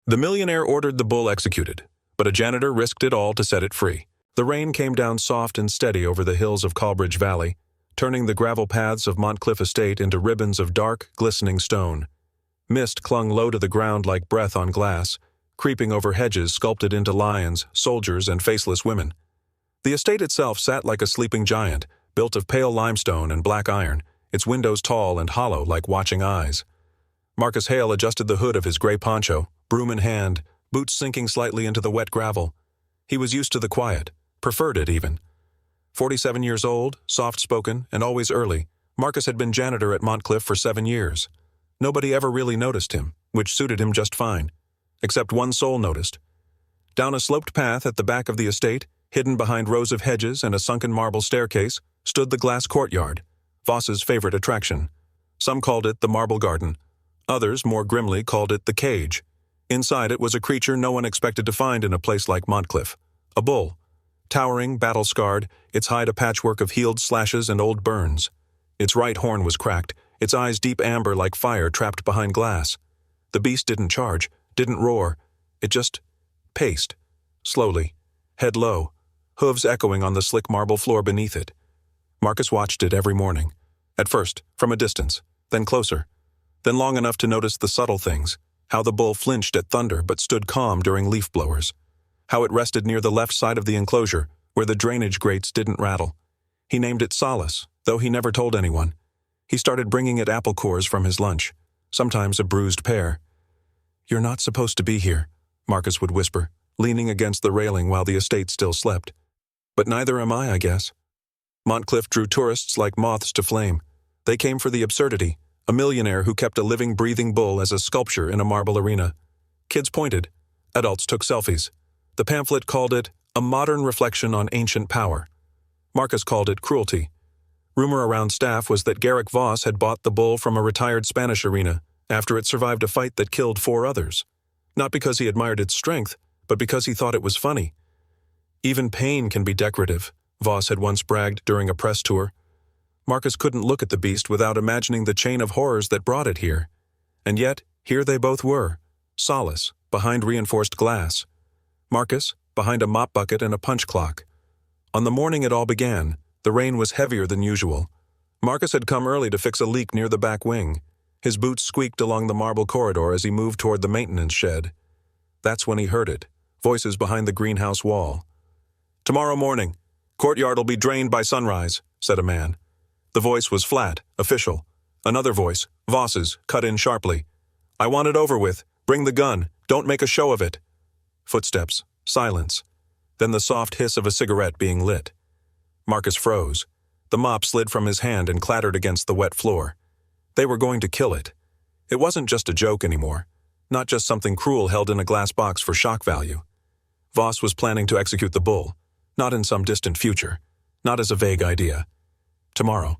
The millionaire ordered the bull executed, but a janitor risked it all to set it free. The rain came down soft and steady over the hills of Colbridge Valley, turning the gravel paths of Montcliff Estate into ribbons of dark, glistening stone. Mist clung low to the ground like breath on glass, creeping over hedges sculpted into lions, soldiers, and faceless women. The estate itself sat like a sleeping giant, built of pale limestone and black iron, its windows tall and hollow like watching eyes. Marcus Hale adjusted the hood of his gray poncho, broom in hand, boots sinking slightly into the wet gravel. He was used to the quiet, preferred it even. 47 years old, soft-spoken, and always early, Marcus had been janitor at Montcliff for 7 years. Nobody ever really noticed him, which suited him just fine. Except one soul noticed. Down a sloped path at the back of the estate, hidden behind rows of hedges and a sunken marble staircase, stood the glass courtyard, Voss's favorite attraction. Some called it the Marble Garden. Others, more grimly, called it the Cage. Inside it was a creature no one expected to find in a place like Montcliff. A bull. Towering, battle-scarred, its hide a patchwork of healed slashes and old burns. Its right horn was cracked, its eyes deep amber like fire trapped behind glass. The beast didn't charge, didn't roar. It just paced, slowly, head low, hooves echoing on the slick marble floor beneath it. Marcus watched it every morning. At first, from a distance, then closer, then long enough to notice the subtle things, how the bull flinched at thunder but stood calm during leaf blowers, how it rested near the left side of the enclosure, where the drainage grates didn't rattle. He named it Solace, though he never told anyone. He started bringing it apple cores from his lunch, sometimes a bruised pear. "You're not supposed to be here," Marcus would whisper, leaning against the railing while the estate still slept. "But neither am I guess." Montcliff drew tourists like moths to flame. They came for the absurdity, a millionaire who kept a living, breathing bull as a sculpture in a marble arena. Kids pointed. Adults took selfies. The pamphlet called it a modern reflection on ancient power. Marcus called it cruelty. Rumor around staff was that Garrick Voss had bought the bull from a retired Spanish arena after it survived a fight that killed 4 others. Not because he admired its strength, but because he thought it was funny. Even pain can be decorative, Voss had once bragged during a press tour. Marcus couldn't look at the beast without imagining the chain of horrors that brought it here. And yet, here they both were, Solace, behind reinforced glass. Marcus, behind a mop bucket and a punch clock. On the morning it all began, the rain was heavier than usual. Marcus had come early to fix a leak near the back wing. His boots squeaked along the marble corridor as he moved toward the maintenance shed. That's when he heard it, voices behind the greenhouse wall. "Tomorrow morning, courtyard'll be drained by sunrise," said a man. The voice was flat, official. Another voice, Voss's, cut in sharply. "I want it over with. Bring the gun. Don't make a show of it." Footsteps, silence. Then the soft hiss of a cigarette being lit. Marcus froze. The mop slid from his hand and clattered against the wet floor. They were going to kill it. It wasn't just a joke anymore. Not just something cruel held in a glass box for shock value. Voss was planning to execute the bull, not in some distant future, not as a vague idea. Tomorrow.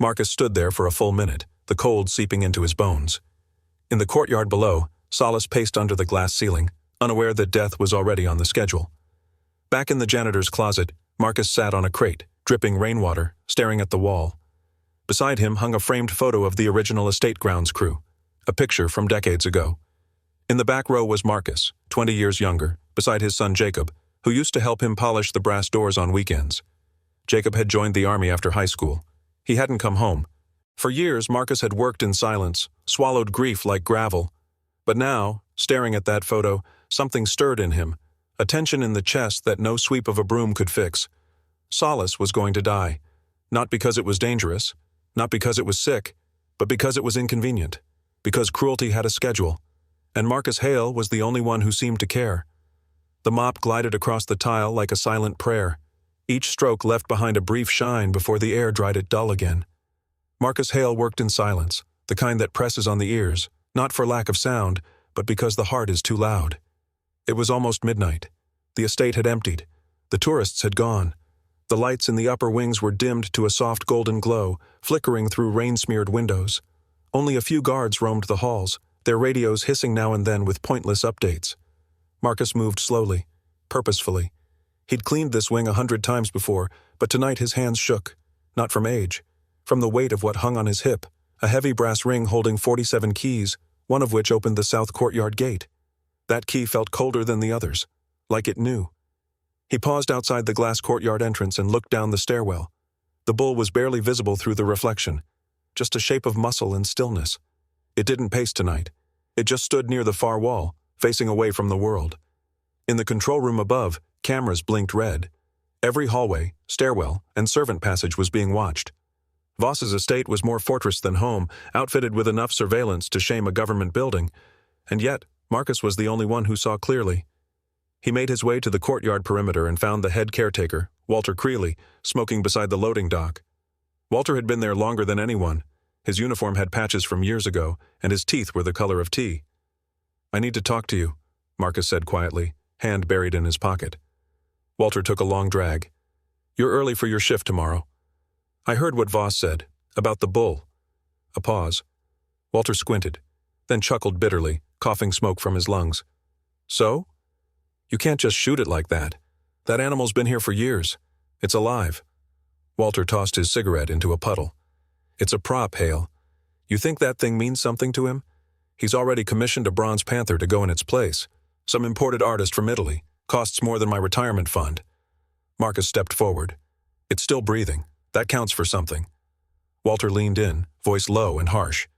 Marcus stood there for a full minute, the cold seeping into his bones. In the courtyard below, Solace paced under the glass ceiling, unaware that death was already on the schedule. Back in the janitor's closet, Marcus sat on a crate, dripping rainwater, staring at the wall. Beside him hung a framed photo of the original estate grounds crew, a picture from decades ago. In the back row was Marcus, 20 years younger, beside his son Jacob, who used to help him polish the brass doors on weekends. Jacob had joined the army after high school. He hadn't come home. For years, Marcus had worked in silence, swallowed grief like gravel. But now, staring at that photo, something stirred in him, a tension in the chest that no sweep of a broom could fix. Solace was going to die, not because it was dangerous, not because it was sick, but because it was inconvenient, because cruelty had a schedule, and Marcus Hale was the only one who seemed to care. The mop glided across the tile like a silent prayer. Each stroke left behind a brief shine before the air dried it dull again. Marcus Hale worked in silence, the kind that presses on the ears, not for lack of sound, but because the heart is too loud. It was almost midnight. The estate had emptied. The tourists had gone. The lights in the upper wings were dimmed to a soft golden glow, flickering through rain-smeared windows. Only a few guards roamed the halls, their radios hissing now and then with pointless updates. Marcus moved slowly, purposefully. He'd cleaned this wing 100 times before, but tonight his hands shook, not from age, from the weight of what hung on his hip, a heavy brass ring holding 47 keys, one of which opened the south courtyard gate. That key felt colder than the others, like it knew. He paused outside the glass courtyard entrance and looked down the stairwell. The bull was barely visible through the reflection, just a shape of muscle and stillness. It didn't pace tonight. It just stood near the far wall, facing away from the world. In the control room above, cameras blinked red. Every hallway, stairwell, and servant passage was being watched. Voss's estate was more fortress than home, outfitted with enough surveillance to shame a government building, and yet Marcus was the only one who saw clearly. He made his way to the courtyard perimeter and found the head caretaker, Walter Creeley, smoking beside the loading dock. Walter had been there longer than anyone. His uniform had patches from years ago, and his teeth were the color of tea. "I need to talk to you," Marcus said quietly, hand buried in his pocket. Walter took a long drag. "You're early for your shift tomorrow." "I heard what Voss said, about the bull." A pause. Walter squinted, then chuckled bitterly, coughing smoke from his lungs. "So? You can't just shoot it like that. That animal's been here for years. It's alive." Walter tossed his cigarette into a puddle. "It's a prop, Hale. You think that thing means something to him? He's already commissioned a bronze panther to go in its place. Some imported artist from Italy. Costs more than my retirement fund." Marcus stepped forward. "It's still breathing. That counts for something." Walter leaned in, voice low and harsh.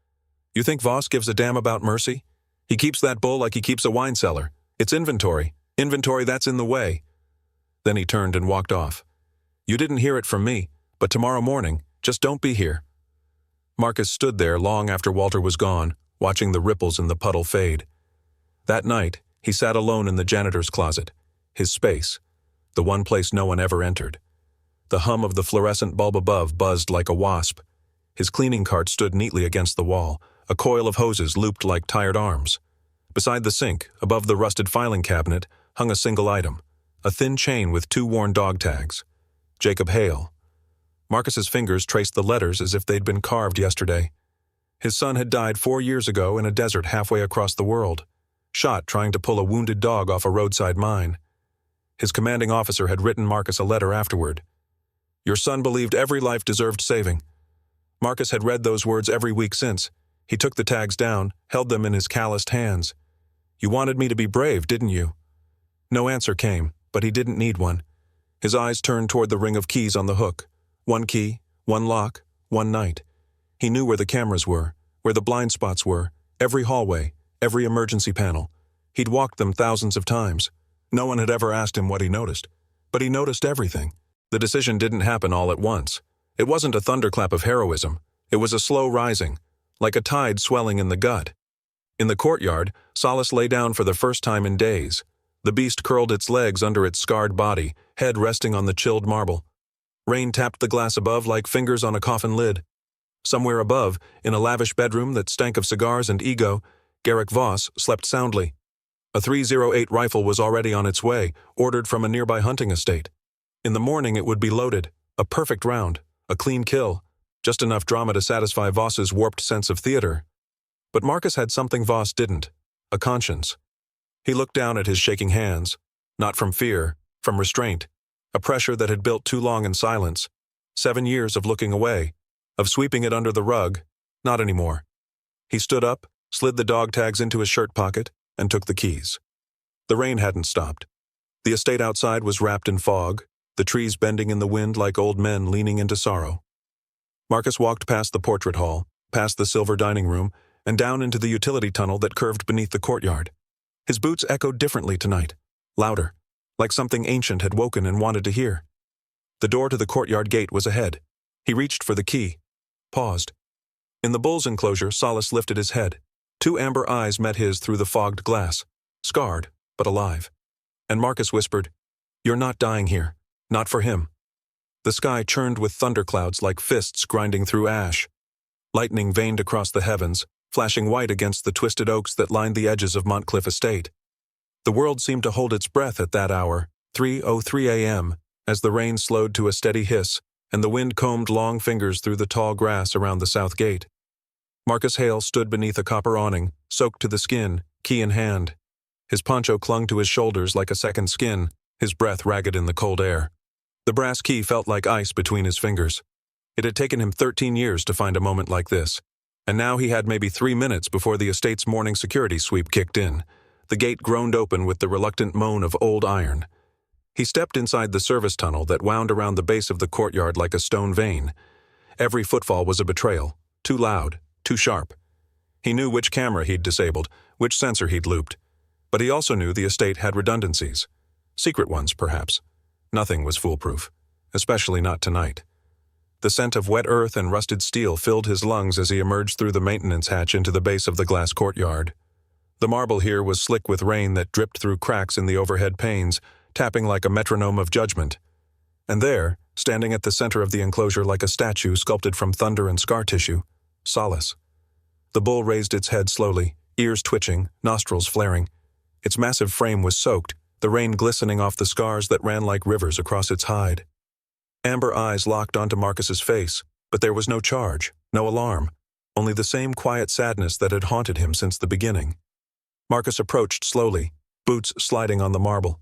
"You think Voss gives a damn about mercy? He keeps that bull like he keeps a wine cellar. It's inventory. Inventory that's in the way." Then he turned and walked off. "You didn't hear it from me, but tomorrow morning, just don't be here." Marcus stood there long after Walter was gone, watching the ripples in the puddle fade. That night, he sat alone in the janitor's closet, his space, the one place no one ever entered. The hum of the fluorescent bulb above buzzed like a wasp. His cleaning cart stood neatly against the wall, a coil of hoses looped like tired arms. Beside the sink, above the rusted filing cabinet, hung a single item, a thin chain with 2 worn dog tags. Jacob Hale. Marcus's fingers traced the letters as if they'd been carved yesterday. His son had died 4 years ago in a desert halfway across the world, shot trying to pull a wounded dog off a roadside mine. His commanding officer had written Marcus a letter afterward. "Your son believed every life deserved saving." Marcus had read those words every week since. He took the tags down, held them in his calloused hands. "You wanted me to be brave, didn't you?" No answer came, but he didn't need one. His eyes turned toward the ring of keys on the hook. 1 key, 1 lock, 1 night. He knew where the cameras were, where the blind spots were, every hallway, every emergency panel. He'd walked them thousands of times. No one had ever asked him what he noticed. But he noticed everything. The decision didn't happen all at once. It wasn't a thunderclap of heroism. It was a slow rising, like a tide swelling in the gut. In the courtyard, Solace lay down for the first time in days. The beast curled its legs under its scarred body, head resting on the chilled marble. Rain tapped the glass above like fingers on a coffin lid. Somewhere above, in a lavish bedroom that stank of cigars and ego, Garrick Voss slept soundly. A .308 rifle was already on its way, ordered from a nearby hunting estate. In the morning it would be loaded, a perfect round, a clean kill, just enough drama to satisfy Voss's warped sense of theater. But Marcus had something Voss didn't, a conscience. He looked down at his shaking hands, not from fear, from restraint, a pressure that had built too long in silence. 7 years of looking away, of sweeping it under the rug, not anymore. He stood up, slid the dog tags into his shirt pocket, and took the keys. The rain hadn't stopped. The estate outside was wrapped in fog, the trees bending in the wind like old men leaning into sorrow. Marcus walked past the portrait hall, past the silver dining room, and down into the utility tunnel that curved beneath the courtyard. His boots echoed differently tonight, louder, like something ancient had woken and wanted to hear. The door to the courtyard gate was ahead. He reached for the key, paused. In the bull's enclosure, Solace lifted his head. 2 amber eyes met his through the fogged glass, scarred, but alive. And Marcus whispered, "You're not dying here. Not for him." The sky churned with thunderclouds like fists grinding through ash. Lightning veined across the heavens, flashing white against the twisted oaks that lined the edges of Montcliff Estate. The world seemed to hold its breath at that hour, 3:03 a.m., as the rain slowed to a steady hiss, and the wind combed long fingers through the tall grass around the south gate. Marcus Hale stood beneath a copper awning, soaked to the skin, key in hand. His poncho clung to his shoulders like a second skin, his breath ragged in the cold air. The brass key felt like ice between his fingers. It had taken him 13 years to find a moment like this, and now he had maybe 3 minutes before the estate's morning security sweep kicked in. The gate groaned open with the reluctant moan of old iron. He stepped inside the service tunnel that wound around the base of the courtyard like a stone vein. Every footfall was a betrayal, too loud, too sharp. He knew which camera he'd disabled, which sensor he'd looped. But he also knew the estate had redundancies. Secret ones, perhaps. Nothing was foolproof, especially not tonight. The scent of wet earth and rusted steel filled his lungs as he emerged through the maintenance hatch into the base of the glass courtyard. The marble here was slick with rain that dripped through cracks in the overhead panes, tapping like a metronome of judgment. And there, standing at the center of the enclosure like a statue sculpted from thunder and scar tissue, Solace. The bull raised its head slowly, ears twitching, nostrils flaring. Its massive frame was soaked, the rain glistening off the scars that ran like rivers across its hide. Amber eyes locked onto Marcus's face, but there was no charge, no alarm, only the same quiet sadness that had haunted him since the beginning. Marcus approached slowly, boots sliding on the marble.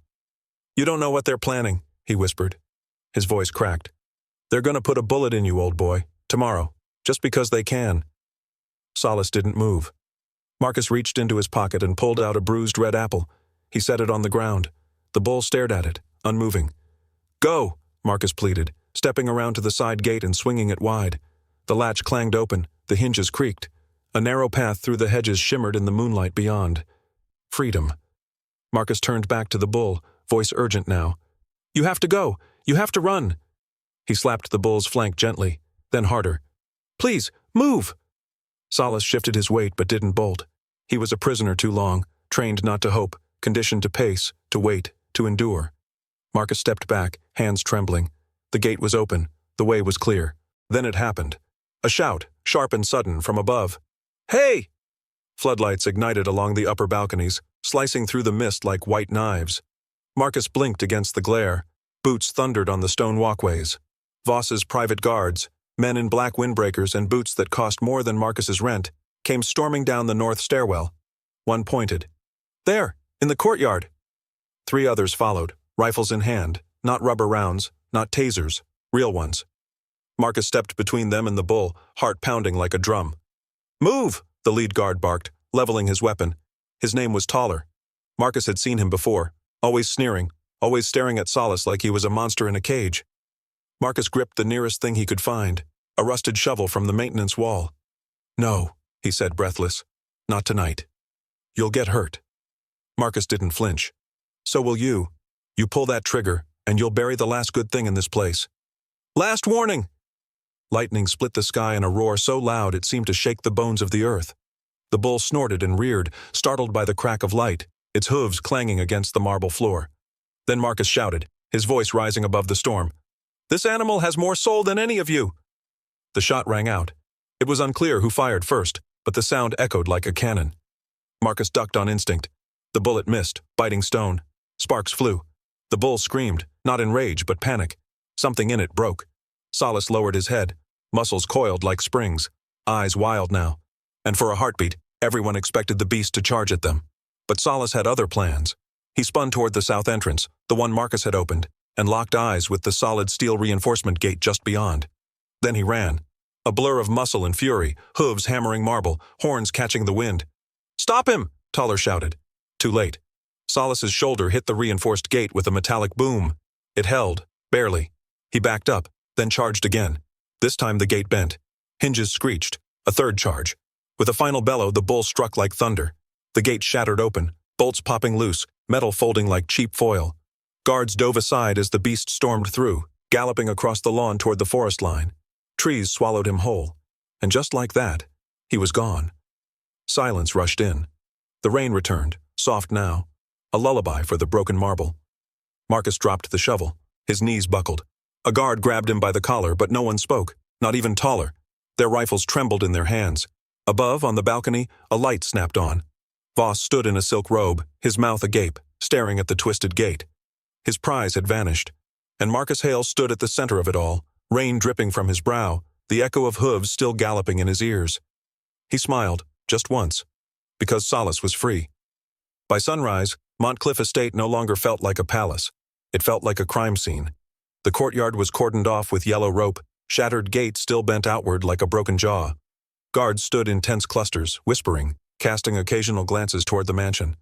"You don't know what they're planning," he whispered. His voice cracked. "They're gonna put a bullet in you, old boy, tomorrow, just because they can." Solace didn't move. Marcus reached into his pocket and pulled out a bruised red apple. He set it on the ground. The bull stared at it, unmoving. "Go!" Marcus pleaded, stepping around to the side gate and swinging it wide. The latch clanged open, the hinges creaked. A narrow path through the hedges shimmered in the moonlight beyond. Freedom. Marcus turned back to the bull, voice urgent now. "You have to go! You have to run!" He slapped the bull's flank gently, then harder. "Please, move!" Solace shifted his weight but didn't bolt. He was a prisoner too long, trained not to hope, conditioned to pace, to wait, to endure. Marcus stepped back, hands trembling. The gate was open. The way was clear. Then it happened. A shout, sharp and sudden, from above. "Hey!" Floodlights ignited along the upper balconies, slicing through the mist like white knives. Marcus blinked against the glare. Boots thundered on the stone walkways. Voss's private guards, men in black windbreakers and boots that cost more than Marcus's rent, came storming down the north stairwell. One pointed. "There, in the courtyard." 3 others followed, rifles in hand, not rubber rounds, not tasers, real ones. Marcus stepped between them and the bull, heart pounding like a drum. "Move!" the lead guard barked, leveling his weapon. His name was Taller. Marcus had seen him before, always sneering, always staring at Solace like he was a monster in a cage. Marcus gripped the nearest thing he could find, a rusted shovel from the maintenance wall. "No," he said, breathless. "Not tonight. You'll get hurt." Marcus didn't flinch. "So will you. You pull that trigger, and you'll bury the last good thing in this place. Last warning!" Lightning split the sky in a roar so loud it seemed to shake the bones of the earth. The bull snorted and reared, startled by the crack of light, its hooves clanging against the marble floor. Then Marcus shouted, his voice rising above the storm. "This animal has more soul than any of you!" The shot rang out. It was unclear who fired first, but the sound echoed like a cannon. Marcus ducked on instinct. The bullet missed, biting stone. Sparks flew. The bull screamed, not in rage but panic. Something in it broke. Solace lowered his head, muscles coiled like springs, eyes wild now. And for a heartbeat, everyone expected the beast to charge at them. But Solace had other plans. He spun toward the south entrance, the one Marcus had opened, and locked eyes with the solid steel reinforcement gate just beyond. Then he ran. A blur of muscle and fury, hooves hammering marble, horns catching the wind. "Stop him!" Taller shouted. Too late. Solace's shoulder hit the reinforced gate with a metallic boom. It held, barely. He backed up, then charged again. This time the gate bent. Hinges screeched. A third charge. With a final bellow, the bull struck like thunder. The gate shattered open, bolts popping loose, metal folding like cheap foil. Guards dove aside as the beast stormed through, galloping across the lawn toward the forest line. Trees swallowed him whole. And just like that, he was gone. Silence rushed in. The rain returned, soft now. A lullaby for the broken marble. Marcus dropped the shovel. His knees buckled. A guard grabbed him by the collar, but no one spoke, not even Taller. Their rifles trembled in their hands. Above, on the balcony, a light snapped on. Voss stood in a silk robe, his mouth agape, staring at the twisted gate. His prize had vanished, and Marcus Hale stood at the center of it all, rain dripping from his brow, the echo of hooves still galloping in his ears. He smiled, just once, because Solace was free. By sunrise, Montcliff Estate no longer felt like a palace. It felt like a crime scene. The courtyard was cordoned off with yellow rope, shattered gates still bent outward like a broken jaw. Guards stood in tense clusters, whispering, casting occasional glances toward the mansion.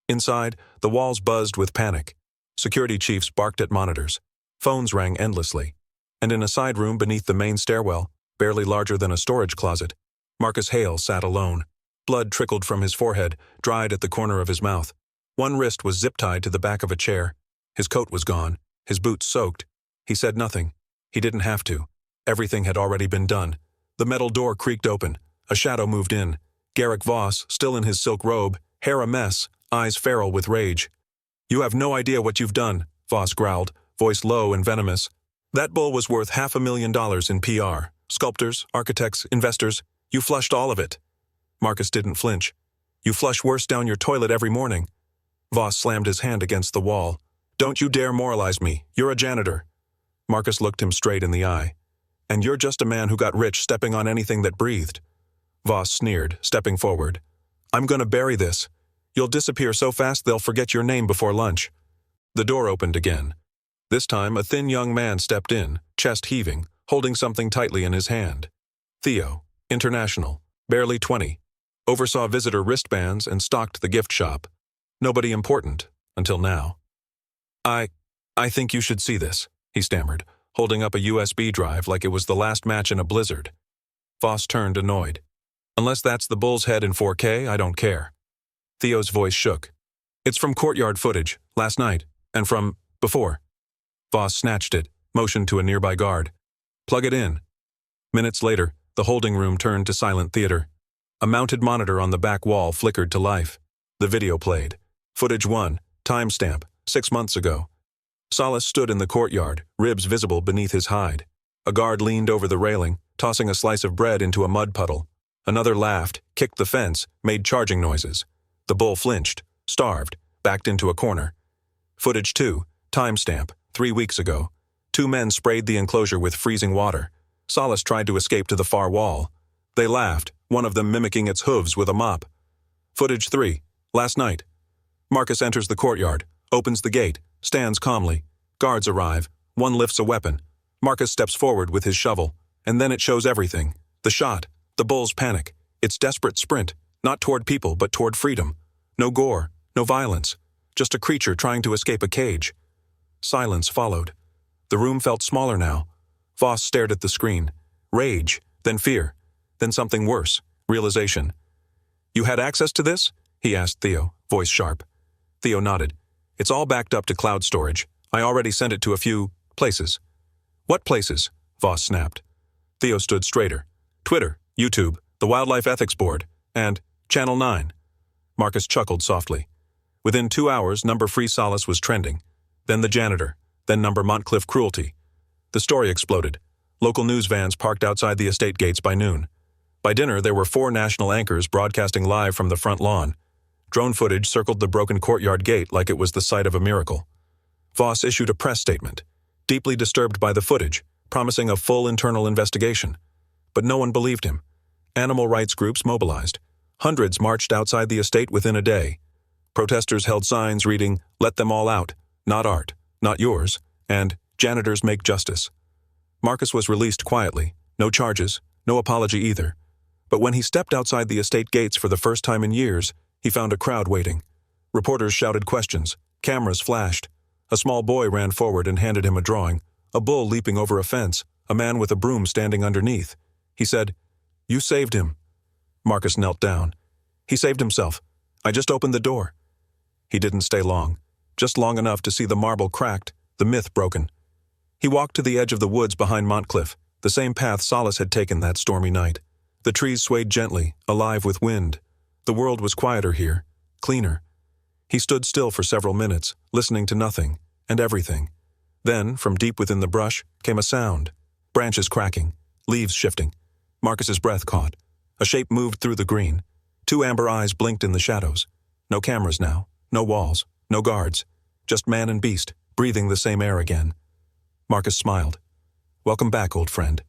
Inside, the walls buzzed with panic. Security chiefs barked at monitors. Phones rang endlessly. And in a side room beneath the main stairwell, barely larger than a storage closet, Marcus Hale sat alone. Blood trickled from his forehead, dried at the corner of his mouth. One wrist was zip-tied to the back of a chair. His coat was gone, his boots soaked. He said nothing. He didn't have to. Everything had already been done. The metal door creaked open. A shadow moved in. Garrick Voss, still in his silk robe, hair a mess, eyes feral with rage. "You have no idea what you've done," Voss growled, voice low and venomous. "That bull was worth $500,000 in PR. Sculptors, architects, investors. You flushed all of it." Marcus didn't flinch. "You flush worse down your toilet every morning." Voss slammed his hand against the wall. "Don't you dare moralize me. You're a janitor." Marcus looked him straight in the eye. "And you're just a man who got rich stepping on anything that breathed." Voss sneered, stepping forward. "I'm gonna bury this. You'll disappear so fast they'll forget your name before lunch." The door opened again. This time a thin young man stepped in, chest heaving, holding something tightly in his hand. Theo, international, barely 20. Oversaw visitor wristbands and stocked the gift shop. Nobody important, until now. I think you should see this," he stammered, holding up a USB drive like it was the last match in a blizzard. Voss turned annoyed. "Unless that's the bull's head in 4K, I don't care." Theo's voice shook. "It's from courtyard footage, last night, and from before." Voss snatched it, motioned to a nearby guard. "Plug it in." Minutes later, the holding room turned to silent theater. A mounted monitor on the back wall flickered to life. The video played. Footage 1, timestamp, 6 months ago. Salas stood in the courtyard, ribs visible beneath his hide. A guard leaned over the railing, tossing a slice of bread into a mud puddle. Another laughed, kicked the fence, made charging noises. The bull flinched, starved, backed into a corner. Footage 2, timestamp, 3 weeks ago. 2 men sprayed the enclosure with freezing water. Salas tried to escape to the far wall. They laughed, one of them mimicking its hooves with a mop. Footage 3, last night. Marcus enters the courtyard, opens the gate, stands calmly. Guards arrive. One lifts a weapon. Marcus steps forward with his shovel, and then it shows everything. The shot, the bull's panic, its desperate sprint, not toward people but toward freedom. No gore, no violence, just a creature trying to escape a cage. Silence followed. The room felt smaller now. Voss stared at the screen. Rage, then fear, then something worse, realization. "You had access to this?" he asked Theo, voice sharp. Theo nodded. "It's all backed up to cloud storage. I already sent it to a few places." "What places?" Voss snapped. Theo stood straighter. "Twitter, YouTube, the Wildlife Ethics Board, and Channel 9. Marcus chuckled softly. Within 2 hours, number Free Solace was trending. Then the janitor. Then number Montcliff cruelty. The story exploded. Local news vans parked outside the estate gates by noon. By dinner, there were 4 national anchors broadcasting live from the front lawn. Drone footage circled the broken courtyard gate like it was the site of a miracle. Voss issued a press statement, deeply disturbed by the footage, promising a full internal investigation. But no one believed him. Animal rights groups mobilized. Hundreds marched outside the estate within a day. Protesters held signs reading, "Let them all out, not art, not yours," and "Janitors make justice." Marcus was released quietly, no charges, no apology either. But when he stepped outside the estate gates for the first time in years, he found a crowd waiting. Reporters shouted questions, cameras flashed. A small boy ran forward and handed him a drawing, a bull leaping over a fence, a man with a broom standing underneath. He said, "You saved him." Marcus knelt down. "He saved himself. I just opened the door." He didn't stay long, just long enough to see the marble cracked, the myth broken. He walked to the edge of the woods behind Montcliff, the same path Salas had taken that stormy night. The trees swayed gently, alive with wind. The world was quieter here, cleaner. He stood still for several minutes, listening to nothing and everything. Then, from deep within the brush, came a sound. Branches cracking, leaves shifting. Marcus's breath caught. A shape moved through the green. 2 amber eyes blinked in the shadows. No cameras now, no walls, no guards. Just man and beast, breathing the same air again. Marcus smiled. "Welcome back, old friend."